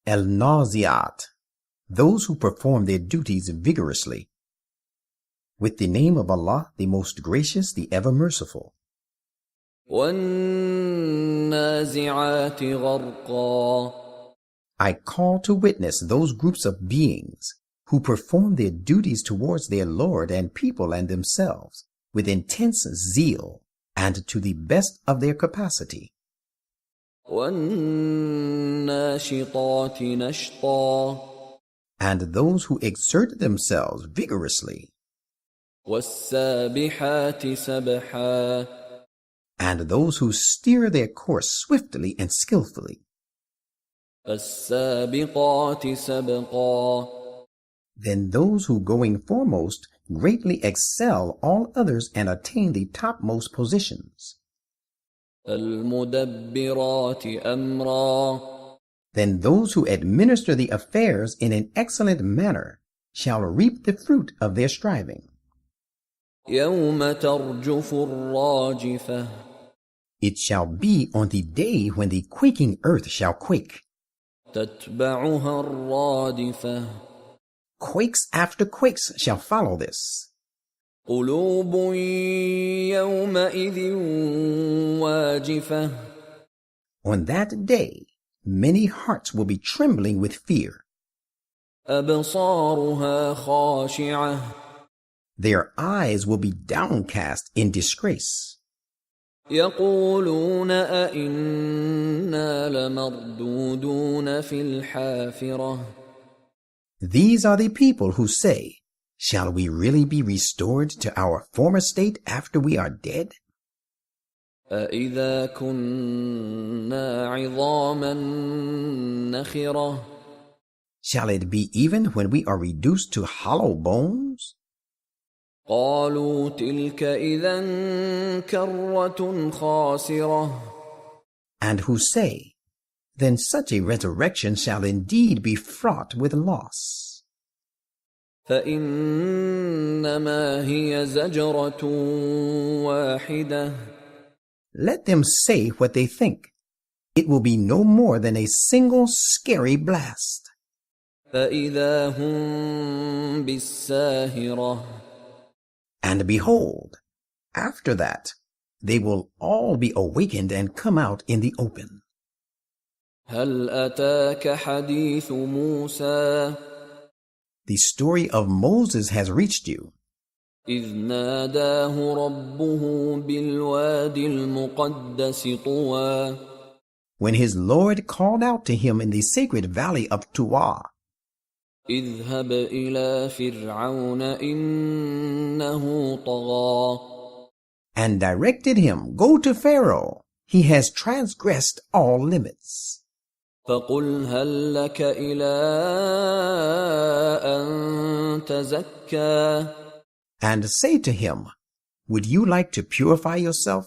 al-nazi'at, those who perform their duties vigorously. With the name of Allah, the most gracious, the ever merciful. وَالنَّازِعَاتِ غَرْقًا. I call to witness those groups of beings who perform their duties towards their Lord and people and themselves with intense zeal and to the best of their capacity. وَالنَّاشِطَاتِ نَشْطًا. And those who exert themselves vigorously. وَالسَّابِحَاتِ سَبْحًا. And those who steer their course swiftly and skillfully. فَالسَّابِقَاتِ سَبْقًا. Then those who going foremost greatly excel all others and attain the topmost positions. فَالْمُدَبِّرَاتِ أَمْرًا. Then those who administer the affairs in an excellent manner shall reap the fruit of their striving. يَوْمَ تَرْجُفُ الرَّاجِفَةُ. It shall be on the day when the quaking earth shall quake. تَتْبَعُهَا الرَّادِفَةُ. Quakes after quakes shall follow this. قُلُوبٌ يَوْمَئِذٍ وَاجِفَةٌ. On that day, many hearts will be trembling with fear. أَبْصَارُهَا خَاشِعَةٌ. Their eyes will be downcast in disgrace. يَقُولُونَ أَإِنَّا لَمَرْدُودُونَ فِي الْحَافِرَةِ. These are the people who say, shall we really be restored to our former state after we are dead? أَإِذَا كُنَّا عِظَامًا نَخِرَةً. Shall it be even when we are reduced to hollow bones? قَالُوا تِلْكَ إِذًا كَرَّةٌ خَاسِرَةٌ. And who say, then such a resurrection shall indeed be fraught with loss. فَإِنَّمَا هِيَ زَجْرَةٌ وَاحِدَةٌ. Let them say what they think. It will be no more than a single scary blast. فَإِذَا هُمْ بِالسَّاهِرَةِ. And behold, after that, they will all be awakened and come out in the open. هَلْ أَتَاكَ حَدِيثُ مُوسَى. The story of Moses has reached you. إِذْ نَادَاهُ رَبُّهُ بِالْوَادِ الْمُقَدَّسِ طُوًى. When his Lord called out to him in the sacred valley of Tuwa, اذْهَبْ إِلَى فِرْعَوْنَ إِنَّهُ طَغَى. and directed him, go to Pharaoh. He has transgressed all limits. فَقُلْ هَلْ لَكَ إِلَىٰ أَن تَزَكَّىٰ. And say to him, would you like to purify yourself?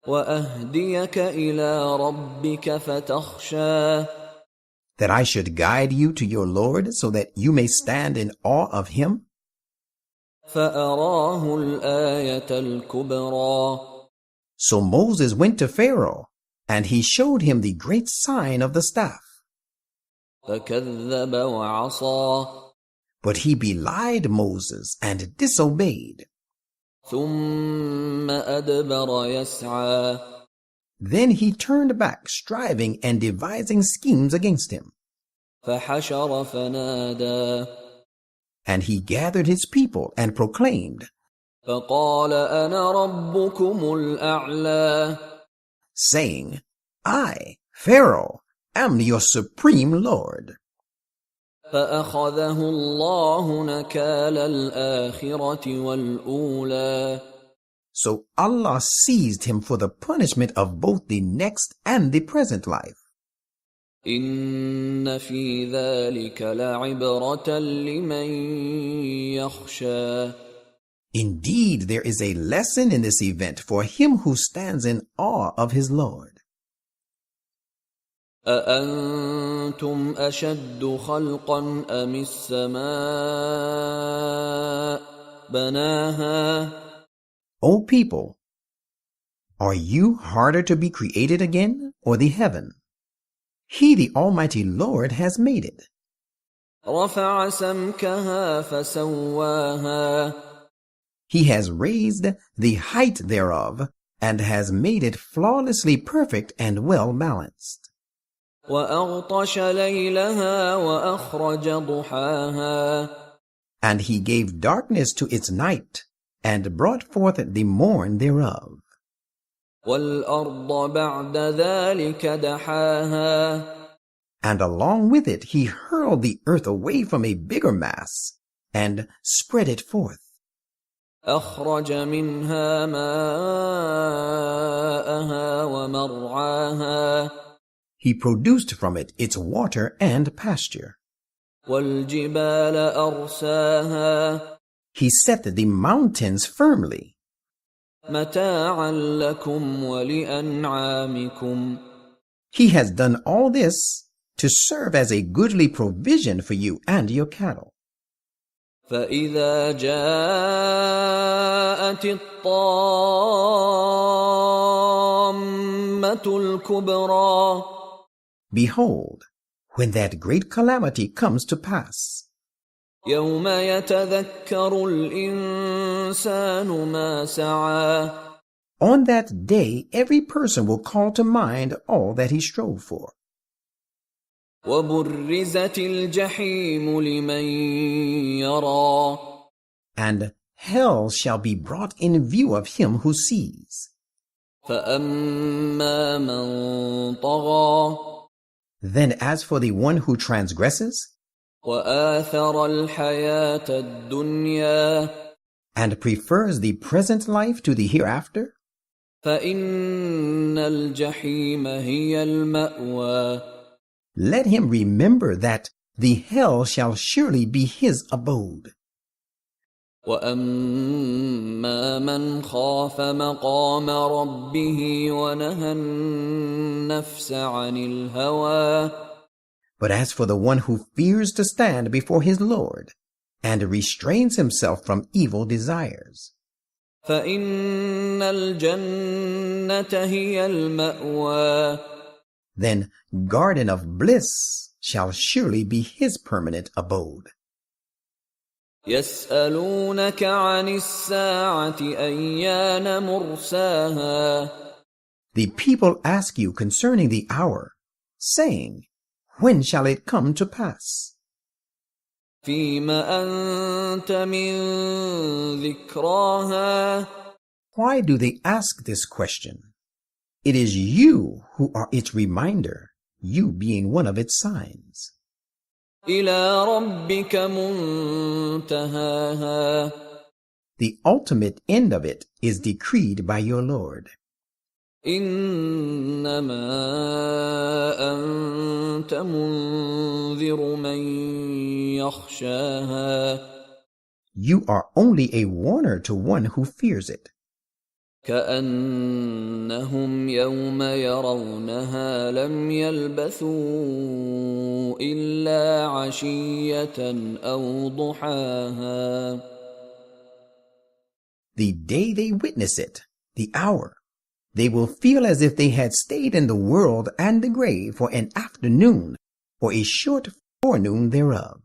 وَأَهْدِيَكَ إِلَىٰ رَبِّكَ فَتَخْشَىٰ. That I should guide you to your Lord so that you may stand in awe of him? فَأَرَاهُ الْآيَةَ الْكُبْرَىٰ. So Moses went to Pharaoh, and he showed him the great sign of the staff. فَكَذَّبَ وَعَصَىٰ. But he belied Moses and disobeyed. ثُمَّ أَدْبَرَ يَسْعَىٰ. Then he turned back, striving and devising schemes against him. فَحَشَرَ فَنَادَىٰ. And he gathered his people and proclaimed, فَقَالَ أَنَا رَبُّكُمُ الْأَعْلَىٰ. saying, I, Pharaoh, am your supreme Lord. فَأَخَذَهُ اللَّهُ نَكَالَ الْآخِرَةِ وَالْأُولَىٰ. So Allah seized him for the punishment of both the next and the present life. إِنَّ فِي ذَلِكَ لَعِبْرَةً لِمَن يَخْشَىٰ. Indeed, there is a lesson in this event for him who stands in awe of his Lord. أَأَنتُمْ أَشَدُّ خَلْقًا أَمِ السَّمَاءُ بَنَاهَا. O people, are you harder to be created again, or the heaven? He, the Almighty Lord, has made it. رفع سمكها فسواها He has raised the height thereof, and has made it flawlessly perfect and well balanced. وأغطش ليلها وأخرج ضحاها And he gave darkness to its night, and brought forth the morn thereof. والأرض بعد ذلك دحاها And along with it he hurled the earth away from a bigger mass, and spread it forth. أخرج منها ماءها ومرعاها He produced from it its water and pasture. والجبال أرساها He set the mountains firmly. متاعا لكم ولأنعامكم He has done all this to serve as a goodly provision for you and your cattle. فإذا جاءت الطامة الكبرى Behold, when that great calamity comes to pass, يوم يتذكر الإنسان ما سعى on that day every person will call to mind all that he strove for. وبرزت الجحيم لمن يرى And hell shall be brought in view of him who sees. فأما من طغى Then as for the one who transgresses, وآثر الحياة الدنيا and prefers the present life to the hereafter, فإن الجحيم هي المأوى let him remember that the hell shall surely be his abode. وأما من خاف مقام ربه ونهى النفس عن الهوى But as for the one who fears to stand before his Lord, and restrains himself from evil desires, فإن الجنة هي المأوى then garden of bliss shall surely be his permanent abode. يسألونك عن الساعة أيان مرساها The people ask you concerning the hour, saying, when shall it come to pass? فيم أنت من ذكراها Why do they ask this question? It is you who are its reminder, you being one of its signs. إلى ربك منتهاها The ultimate end of it is decreed by your Lord. إنما أنت منذر من يخشاها You are only a warner to one who fears it. كأنهم يوم يرونها لم يلبثوا إلا عشية أو ضحاها The day they witness it, the hour, they will feel as if they had stayed in the world and the grave for an afternoon or a short forenoon thereof.